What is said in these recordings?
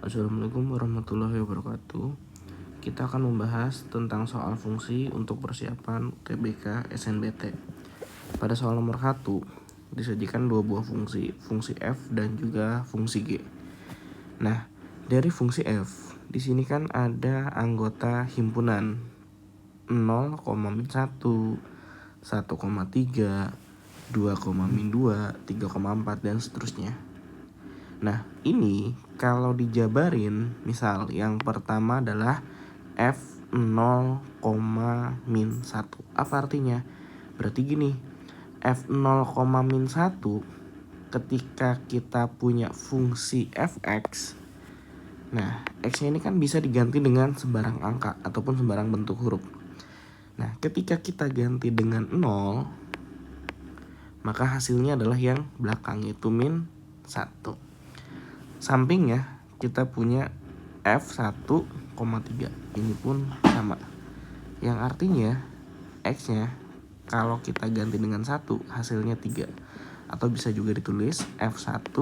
Assalamualaikum warahmatullahi wabarakatuh. Kita akan membahas tentang soal fungsi untuk persiapan UTBK SNBT. Pada soal nomor 1 disajikan dua buah fungsi, fungsi f dan juga fungsi g. Nah, dari fungsi f di sini kan ada anggota himpunan 0,1, 1,3, 2,2, 3,4 dan seterusnya. Nah, ini kalau dijabarin, misal yang pertama adalah F0, min 1. Apa artinya? Berarti gini, F0, min 1 ketika kita punya fungsi fx. Nah, x-nya ini kan bisa diganti dengan sembarang angka ataupun sembarang bentuk huruf. Nah, ketika kita ganti dengan 0, maka hasilnya adalah yang belakang, yaitu min 1. Sampingnya kita punya F1,3. Ini pun sama. Yang artinya X-nya kalau kita ganti dengan 1 hasilnya 3. Atau bisa juga ditulis F1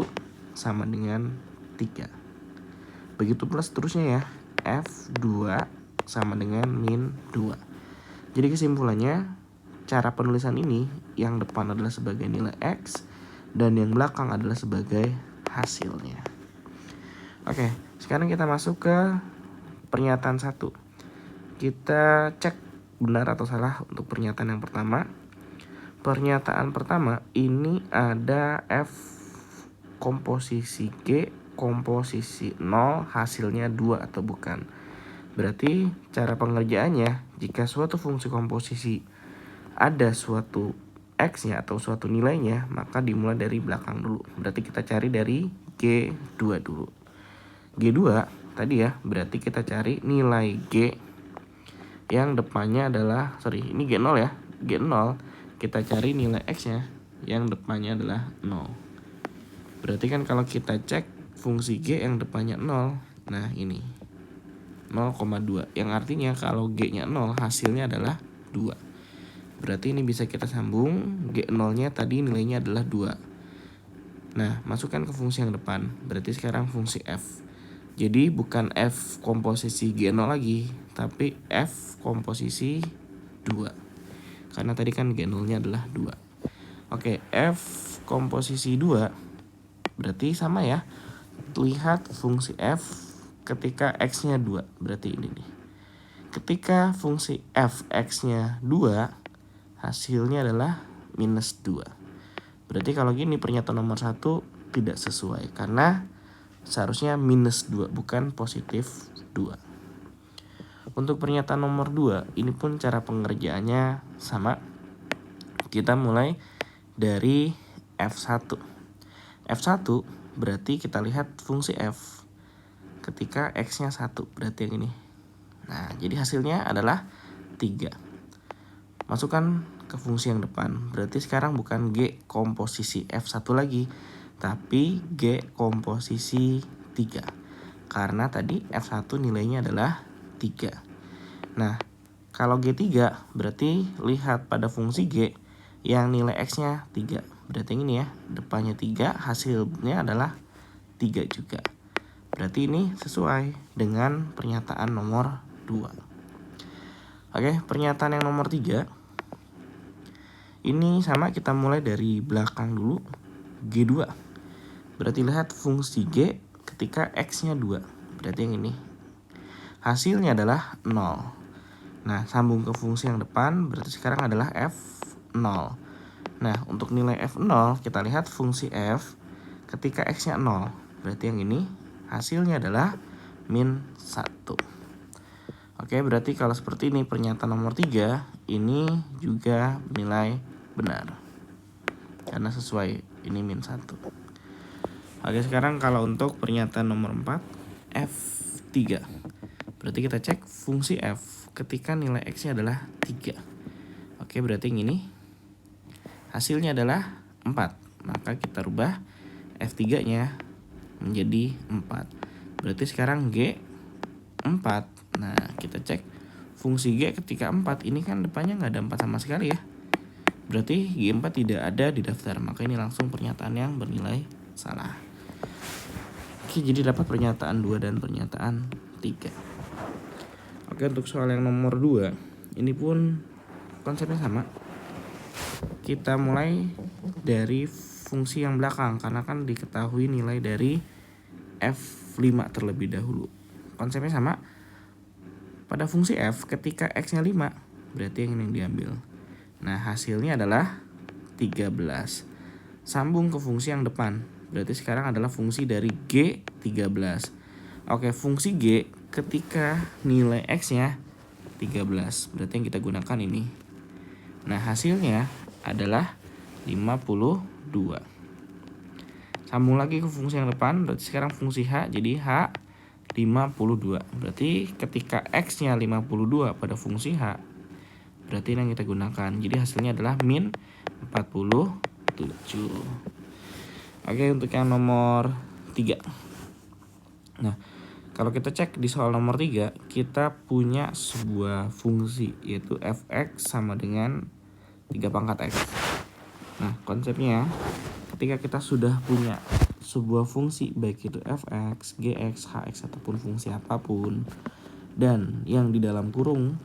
sama dengan 3. Begitu pula seterusnya ya. F2 sama dengan min 2. Jadi kesimpulannya, cara penulisan ini yang depan adalah sebagai nilai X dan yang belakang adalah sebagai hasilnya. Oke, sekarang kita masuk ke pernyataan 1. Kita cek benar atau salah untuk pernyataan yang pertama. Pernyataan pertama ini ada F komposisi G komposisi 0 hasilnya 2 atau bukan. Berarti cara pengerjaannya, jika suatu fungsi komposisi ada suatu X-nya atau suatu nilainya, maka dimulai dari belakang dulu. Berarti kita cari dari G2 dulu. G2 tadi ya, berarti kita cari nilai G yang depannya adalah, ini G0 ya. G0 kita cari nilai X nya yang depannya adalah 0. Berarti kan kalau kita cek fungsi G yang depannya 0, nah ini 0,2, yang artinya kalau G nya 0 hasilnya adalah 2. Berarti ini bisa kita sambung, G0 nya tadi nilainya adalah 2. Nah, masukkan ke fungsi yang depan, berarti sekarang fungsi F. Jadi bukan F komposisi G0 lagi, tapi F komposisi 2. Karena tadi kan G0-nya adalah 2. Oke, F komposisi 2 berarti sama ya. Lihat fungsi F ketika X-nya 2, berarti ini nih. Ketika fungsi F X-nya 2, hasilnya adalah minus 2. Berarti kalau gini pernyataan nomor 1 tidak sesuai, karena seharusnya minus 2 bukan positif 2. Untuk pernyataan nomor 2, ini pun cara pengerjaannya sama. Kita mulai dari F1. F1 berarti kita lihat fungsi F ketika X-nya 1, berarti yang ini. Nah, jadi hasilnya adalah 3. Masukkan ke fungsi yang depan. Berarti sekarang bukan G komposisi F1 lagi, tapi G komposisi 3. Karena tadi F1 nilainya adalah 3. Nah, kalau G3 berarti lihat pada fungsi G yang nilai X-nya 3. Berarti yang ini ya, depannya 3, hasilnya adalah 3 juga. Berarti ini sesuai dengan pernyataan nomor 2. Oke, pernyataan yang nomor 3. Ini sama, kita mulai dari belakang dulu. G2. Berarti lihat fungsi G ketika X-nya 2. Berarti yang ini. Hasilnya adalah 0. Nah, sambung ke fungsi yang depan, berarti sekarang adalah F0. Nah, untuk nilai F0, kita lihat fungsi F ketika X-nya 0. Berarti yang ini. Hasilnya adalah min 1. Oke, berarti kalau seperti ini pernyataan nomor 3, ini juga nilai benar. Karena sesuai, ini min 1. Oke, sekarang kalau untuk pernyataan nomor 4, F3. Berarti kita cek fungsi F ketika nilai X-nya adalah 3. Oke, berarti yang ini. Hasilnya adalah 4. Maka kita rubah F3-nya menjadi 4. Berarti sekarang G 4. Nah, kita cek fungsi G ketika 4. Ini kan depannya nggak ada 4 sama sekali ya. Berarti G4 tidak ada di daftar. Maka ini langsung pernyataan yang bernilai salah. Oke, jadi dapat pernyataan 2 dan pernyataan 3. Oke, untuk soal yang nomor 2, ini pun konsepnya sama. Kita mulai dari fungsi yang belakang, karena kan diketahui nilai dari F5 terlebih dahulu. Konsepnya sama. Pada fungsi F, ketika X-nya 5, berarti yang diambil. Nah, hasilnya adalah 13. Sambung ke fungsi yang depan. Berarti sekarang adalah fungsi dari G 13. Oke, fungsi G ketika nilai X-nya 13. Berarti yang kita gunakan ini. Nah, hasilnya adalah 52. Sambung lagi ke fungsi yang depan. Berarti sekarang fungsi H, jadi H 52. Berarti ketika X-nya 52 pada fungsi H, berarti yang kita gunakan. Jadi hasilnya adalah min 47. Oke, untuk yang nomor 3. Nah, kalau kita cek di soal nomor 3, kita punya sebuah fungsi, yaitu fx sama dengan 3 pangkat x. Nah, konsepnya ketika kita sudah punya sebuah fungsi, baik itu fx, gx, hx, ataupun fungsi apapun, dan yang di dalam kurung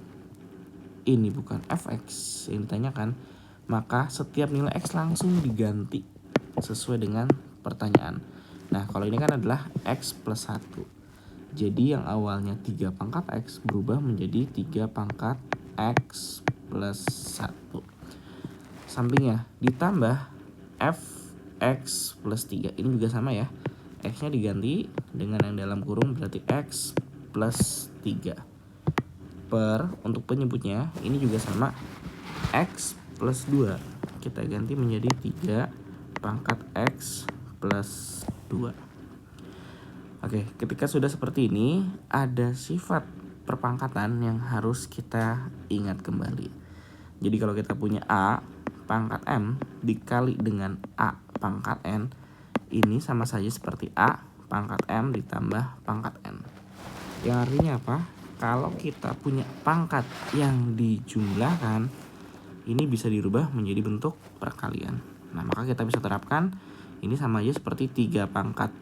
ini bukan fx yang ditanyakan, maka setiap nilai x langsung diganti sesuai dengan pertanyaan. Nah, kalau ini kan adalah x plus 1. Jadi yang awalnya 3 pangkat x berubah menjadi 3 pangkat x plus 1. Sampingnya ditambah fx plus 3. Ini juga sama ya. X-nya diganti dengan yang dalam kurung, berarti x plus 3. Untuk penyebutnya ini juga sama, x plus 2. Kita ganti menjadi 3 pangkat x plus 2. Oke, ketika sudah seperti ini, ada sifat perpangkatan yang harus kita ingat kembali. Jadi kalau kita punya A pangkat M dikali dengan A pangkat N, ini sama saja seperti A pangkat M ditambah pangkat N. Yang artinya apa? Kalau kita punya pangkat yang dijumlahkan, ini bisa dirubah menjadi bentuk perkalian. Nah, maka kita bisa terapkan ini sama aja seperti 3 pangkat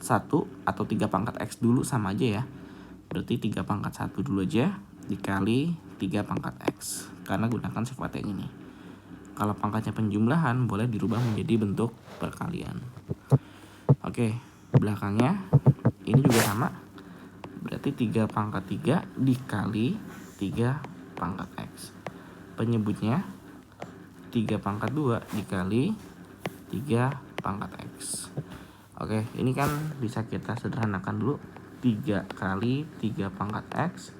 1 atau 3 pangkat X dulu sama aja ya. Berarti 3 pangkat 1 dulu aja dikali 3 pangkat X. Karena gunakan sifat yang ini. Kalau pangkatnya penjumlahan boleh dirubah menjadi bentuk perkalian. Oke, belakangnya ini juga sama. Berarti 3 pangkat 3 dikali 3 pangkat X. Penyebutnya 3 pangkat 2 dikali 3 pangkat X. Oke, ini kan bisa kita sederhanakan dulu. 3 kali 3 pangkat X,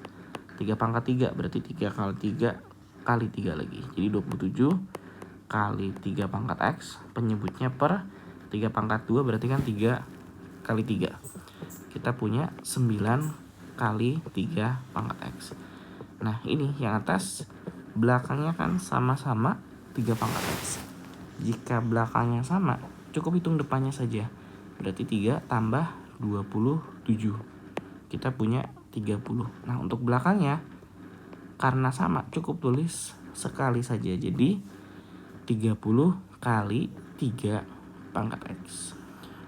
3 pangkat 3 berarti 3 kali 3 kali 3 lagi. Jadi 27 kali 3 pangkat X, penyebutnya per 3 pangkat 2 berarti kan 3 kali 3. Kita punya 9 kali 3 pangkat X. Nah, ini yang atas belakangnya kan sama-sama 3 pangkat X. Jika belakangnya sama, cukup hitung depannya saja. Berarti 3 tambah 27. Kita punya 30. Nah, untuk belakangnya karena sama, cukup tulis sekali saja. Jadi 30 kali 3 pangkat X.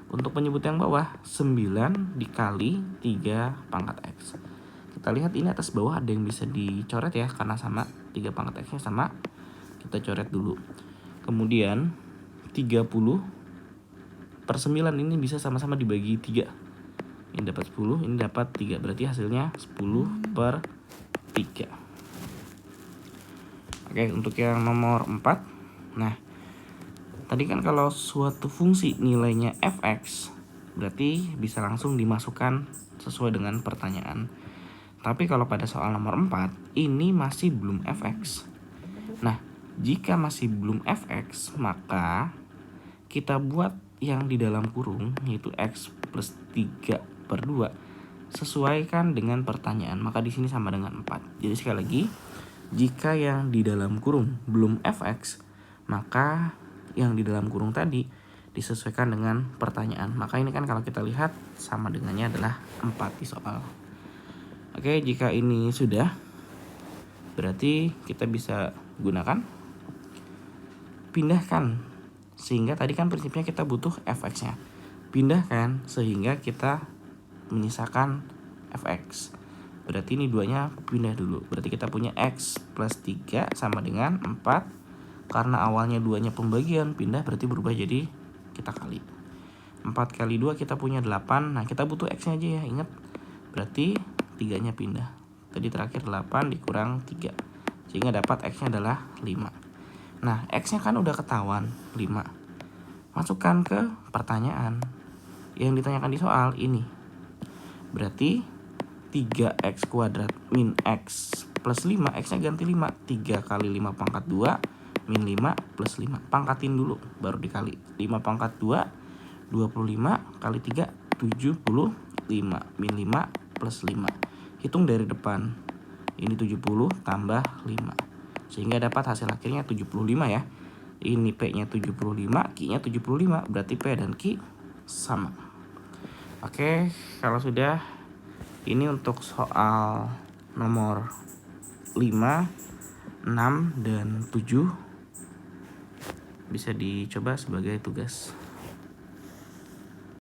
Untuk penyebut yang bawah, 9 dikali 3 pangkat X. Kita lihat ini atas bawah ada yang bisa dicoret ya, karena sama, 3 pangkat X-nya sama. Kita coret dulu. Kemudian 30 per 9 ini bisa sama-sama dibagi 3. Ini dapat 10, ini dapat 3. Berarti hasilnya 10 per 3. Oke, untuk yang nomor 4. Nah, tadi kan kalau suatu fungsi nilainya fx, berarti bisa langsung dimasukkan sesuai dengan pertanyaan. Tapi kalau pada soal nomor 4, ini masih belum fx. Nah, jika masih belum fx, maka kita buat yang di dalam kurung, yaitu x plus 3 per 2, sesuaikan dengan pertanyaan. Maka di sini sama dengan 4. Jadi sekali lagi, jika yang di dalam kurung belum fx, maka yang di dalam kurung tadi disesuaikan dengan pertanyaan. Maka ini kan kalau kita lihat sama dengannya adalah 4 di soal. Oke, jika ini sudah, berarti kita bisa gunakan pindahkan, sehingga tadi kan prinsipnya kita butuh fx-nya. pindah kan, sehingga kita menyisakan fx. Berarti ini 2-nya pindah dulu. Berarti kita punya x plus 3 sama dengan 4. Karena awalnya 2-nya pembagian, pindah berarti berubah jadi kita kali. 4 kali 2 kita punya 8. Nah kita butuh x-nya aja ya, ingat. Berarti 3-nya pindah. Tadi terakhir 8 dikurang 3, sehingga dapat x-nya adalah 5. Nah x-nya kan udah ketahuan 5. Masukkan ke pertanyaan yang ditanyakan di soal ini. Berarti 3x kuadrat min x plus 5, x-nya ganti 5. 3 kali 5 pangkat 2 min 5 plus 5. Pangkatin dulu baru dikali. 5 pangkat 2 25 kali 3 75 min 5 plus 5. Hitung dari depan. Ini 70 tambah 5. Sehingga dapat hasil akhirnya 75 ya. Ini P-nya 75, Q-nya 75. Berarti P dan Q sama. Oke, kalau sudah, ini untuk soal nomor 5, 6, dan 7 bisa dicoba sebagai tugas.